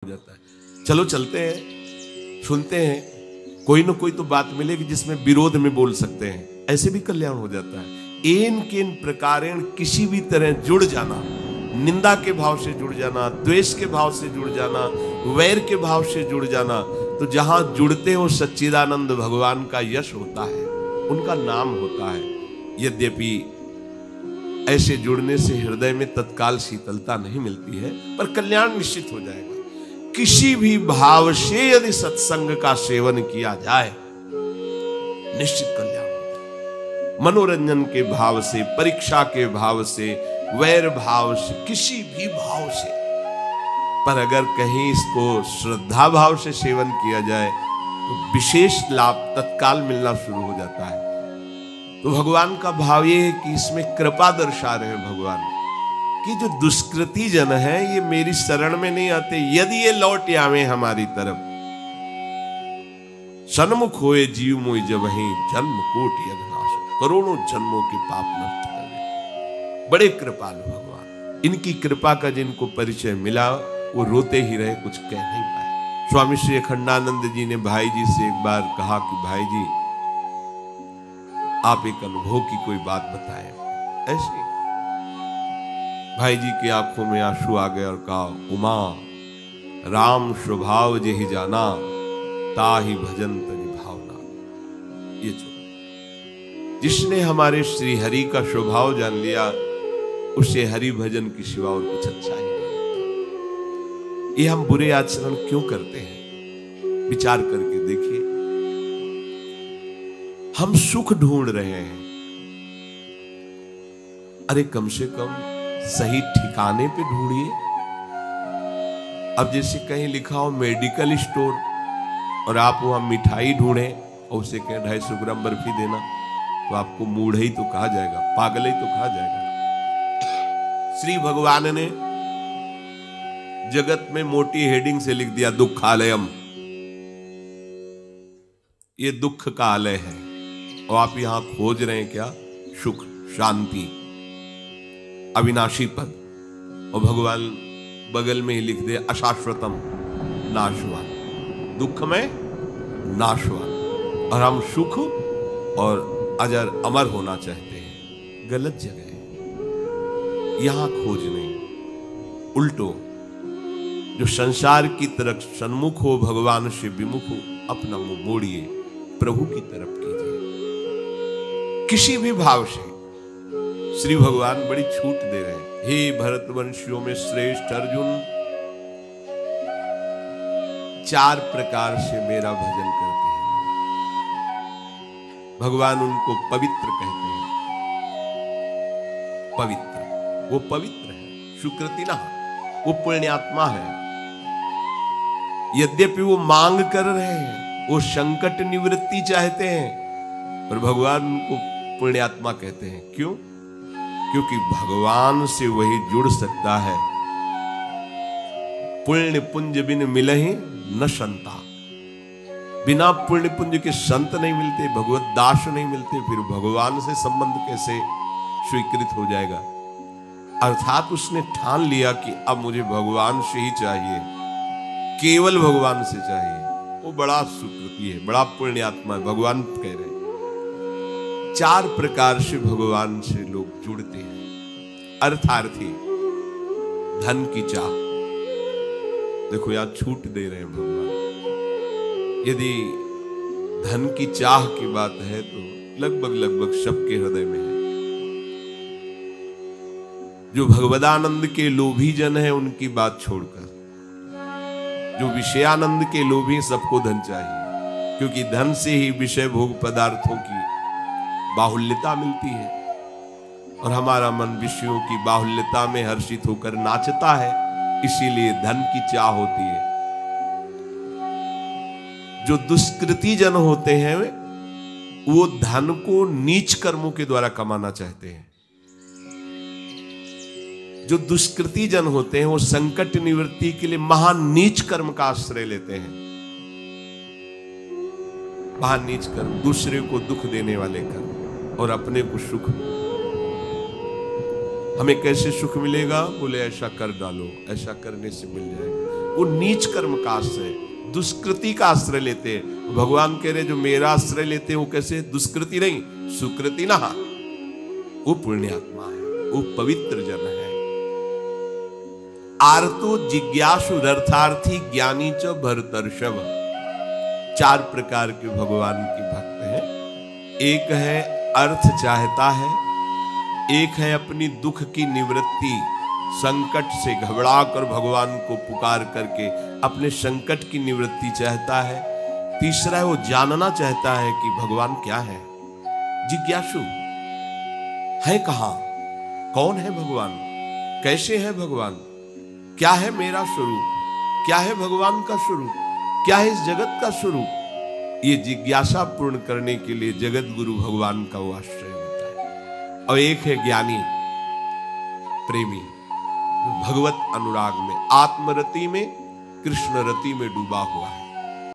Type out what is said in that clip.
हो जाता है। चलो चलते हैं, सुनते हैं, कोई ना कोई तो बात मिलेगी जिसमें विरोध में बोल सकते हैं, ऐसे भी कल्याण हो जाता है। एन केन प्रकारेण किसी भी तरह जुड़ जाना, निंदा के भाव से जुड़ जाना, द्वेष के भाव से जुड़ जाना, वैर के भाव से जुड़ जाना, तो जहां जुड़ते हो सच्चिदानंद भगवान का यश होता है, उनका नाम होता है। यद्यपि ऐसे जुड़ने से हृदय में तत्काल शीतलता नहीं मिलती है, पर कल्याण निश्चित हो जाएगा। किसी भी भाव से यदि सत्संग का सेवन किया जाए, निश्चित कल्याण होता है। मनोरंजन के भाव से, परीक्षा के भाव से, वैर भाव से, किसी भी भाव से, पर अगर कहीं इसको श्रद्धा भाव से सेवन किया जाए तो विशेष लाभ तत्काल मिलना शुरू हो जाता है। तो भगवान का भाव ये है कि इसमें कृपा दर्शा रहे हैं भगवान कि जो दुष्कृति जन है ये मेरी शरण में नहीं आते, यदि ये लौट आवे हमारी तरफ, सन्मुख होए जीव मोई जब ही जन्म कोटि अघनाश, करोड़ों जन्मों के पाप नष्ट कर दे। बड़े कृपालु भगवान, इनकी कृपा का जिनको परिचय मिला वो रोते ही रहे, कुछ कह नहीं पाए। स्वामी श्री अखंडानंद जी ने भाई जी से एक बार कहा कि भाई जी आप एक अनुभव की कोई बात बताएं। ऐसे भाई जी की आंखों में आंसू आ गए और कहा, उमा राम स्वभाव जेहि जाना, ताहि भजन तनि भावना। ये जो जिसने हमारे श्री हरि का स्वभाव जान लिया, उसे हरि भजन की सिवा और कुछ अच्छा ही नहीं। ये हम बुरे आचरण क्यों करते हैं, विचार करके देखिए। हम सुख ढूंढ रहे हैं, अरे कम से कम सही ठिकाने पे ढूंढिए। अब जैसे कहीं लिखा हो मेडिकल स्टोर और आप वहां मिठाई ढूंढे और उसे कहें 250 ग्राम बर्फी देना, तो आपको मूढ़ ही तो कहा जाएगा, पागल ही तो कहा जाएगा। श्री भगवान ने जगत में मोटी हेडिंग से लिख दिया दुखालयम, ये दुख का आलय है, और आप यहां खोज रहे हैं क्या? सुख, शांति, अविनाशी पद। और भगवान बगल में ही लिख दे अशाश्वतम, नाशवान, दुख में नाशवान, और हम सुख और अजर अमर होना चाहते हैं। गलत जगह है, यहां खोज नहीं। उल्टो जो संसार की तरफ सन्मुख हो, भगवान से विमुख हो, अपना मुंह मोड़िए, प्रभु की तरफ कीजिए। किसी भी भाव से श्री भगवान बड़ी छूट दे रहे हैं। हे भरतवंशियों में श्रेष्ठ अर्जुन, 4 प्रकार से मेरा भजन करते हैं। भगवान उनको पवित्र कहते हैं। पवित्र, वो पवित्र है, सुकृति ना, वो पुण्यात्मा है। यद्यपि वो मांग कर रहे हैं, वो संकट निवृत्ति चाहते हैं, पर भगवान उनको पुण्यात्मा कहते हैं। क्यों? क्योंकि भगवान से वही जुड़ सकता है। पुण्य पुंज बिन मिलहि न संता, बिना पुण्य पुंज के संत नहीं मिलते, भगवत दास नहीं मिलते, फिर भगवान से संबंध कैसे स्वीकृत हो जाएगा? अर्थात उसने ठान लिया कि अब मुझे भगवान से ही चाहिए, केवल भगवान से चाहिए। वो बड़ा सुकृति है, बड़ा पुण्यात्मा है। भगवान कह रहे हैं 4 प्रकार से भगवान से लोग जुड़ते हैं। अर्थार्थी, धन की चाह, देखो यहां छूट दे रहे हैं भगवान। यदि धन की चाह की बात है तो लगभग सबके हृदय में है। जो भगवदानंद के लोभी जन है उनकी बात छोड़कर, जो विषयानंद के लोभी, सबको धन चाहिए, क्योंकि धन से ही विषय भोग पदार्थों की बाहुल्यता मिलती है, और हमारा मन विषयों की बाहुल्यता में हर्षित होकर नाचता है, इसीलिए धन की चाह होती है। जो दुष्कृति जन होते हैं वो धन को नीच कर्मों के द्वारा कमाना चाहते हैं। जो दुष्कृति जन होते हैं वो संकट निवृत्ति के लिए महान नीच कर्म का आश्रय लेते हैं। महान नीच कर्म, दूसरे को दुख देने वाले कर्म, और अपने को सुख। हमें कैसे सुख मिलेगा? बोले ऐसा कर डालो, ऐसा करने से मिल जाएगा। वो नीच कर्म का आश्रय, दुष्कृति का आश्रय लेते हैं। भगवान कह रहे जो मेरा आश्रय लेते हैं वो कैसे? दुष्कृति नहीं, सुकृति ना, वो पुण्यात्मा है, वो पवित्र जन है। आर्तो जिज्ञासु अर्थार्थी ज्ञानी च भरतर्षभ। 4 प्रकार के भगवान के भक्त हैं। एक है अर्थ चाहता है, एक है अपनी दुख की निवृत्ति, संकट से घबरा कर भगवान को पुकार करके अपने संकट की निवृत्ति चाहता है। तीसरा है वो जानना चाहता है कि भगवान क्या है, जिज्ञासु है, कहां, कौन है भगवान, कैसे है भगवान, क्या है मेरा स्वरूप, क्या है भगवान का स्वरूप, क्या है इस जगत का स्वरूप। ये जिज्ञासा पूर्ण करने के लिए जगत गुरु भगवान का वो आश्रय होता है। और एक है ज्ञानी प्रेमी, भगवत अनुराग में, आत्मरति में, कृष्ण रति में डूबा हुआ है।